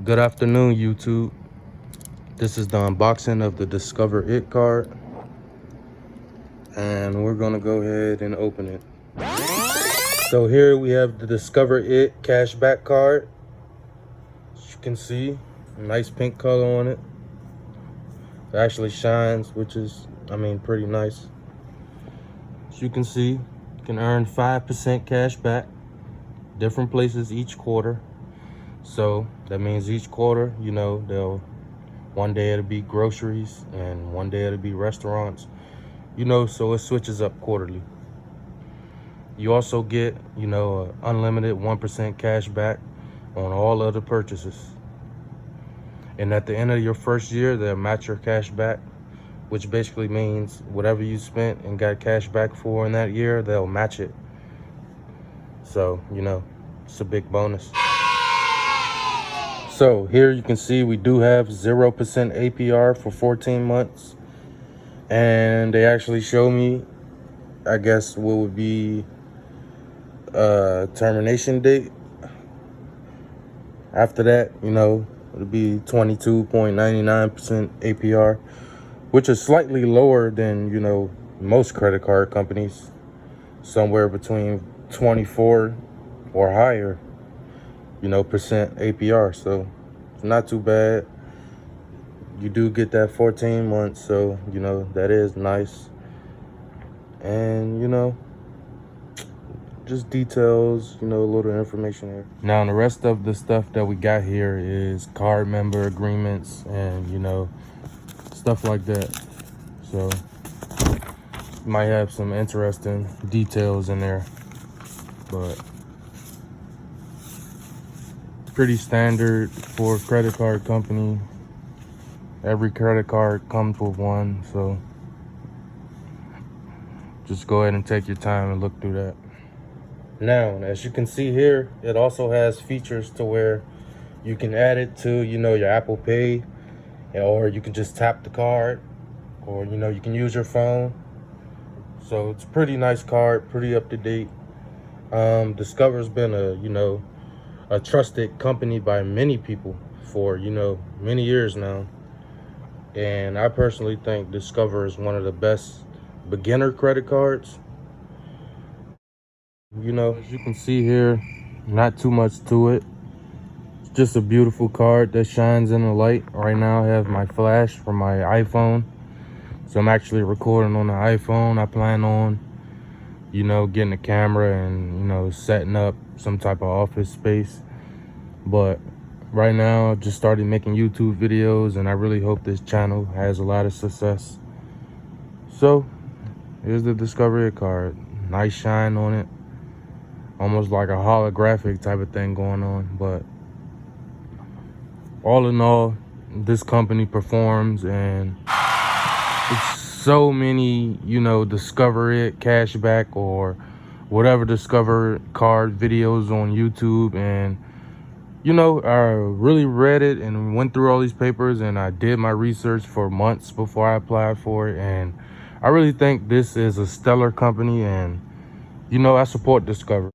Good afternoon, YouTube. This is the unboxing of the Discover It card, and we're gonna go ahead and open it. So here we have the Discover It cashback card. As you can see, a nice pink color on it. It actually shines, which is, pretty nice. As you can see, you can earn 5% cash back, different places each quarter. So that means each quarter, one day it'll be groceries and one day it'll be restaurants, so it switches up quarterly. You also get, unlimited 1% cash back on all other purchases. And at the end of your first year, they'll match your cash back, which basically means whatever you spent and got cash back for in that year, they'll match it. So, it's a big bonus. So here you can see we do have 0% APR for 14 months. And they actually show me, I guess, what would be termination date. After that, it'll be 22.99% APR, which is slightly lower than, most credit card companies, somewhere between 24 or higher, percent APR. So it's not too bad. You do get that 14 months, so that is nice. And just details, a little information here. Now the rest of the stuff that we got here is card member agreements and stuff like that. So might have some interesting details in there, but pretty standard for a credit card company. Every credit card comes with one, so just go ahead and take your time and look through that. Now, as you can see here, it also has features to where you can add it to, your Apple Pay, or you can just tap the card, or, you can use your phone. So it's a pretty nice card, pretty up to date. Discover's been a trusted company by many people for, many years now. And I personally think Discover is one of the best beginner credit cards. As you can see here, not too much to it. It's just a beautiful card that shines in the light. Right now I have my flash from my iPhone. So I'm actually recording on the iPhone. I plan on, getting a camera and, setting up some type of office space. But right now, I just started making YouTube videos, and I really hope this channel has a lot of success. So here's the Discover It card. Nice shine on it. Almost like a holographic type of thing going on. But all in all, this company performs, and it's so many, Discover It cashback or whatever Discover card videos on YouTube. And I really read it and went through all these papers, and I did my research for months before I applied for it. And I really think this is a stellar company, and I support Discover.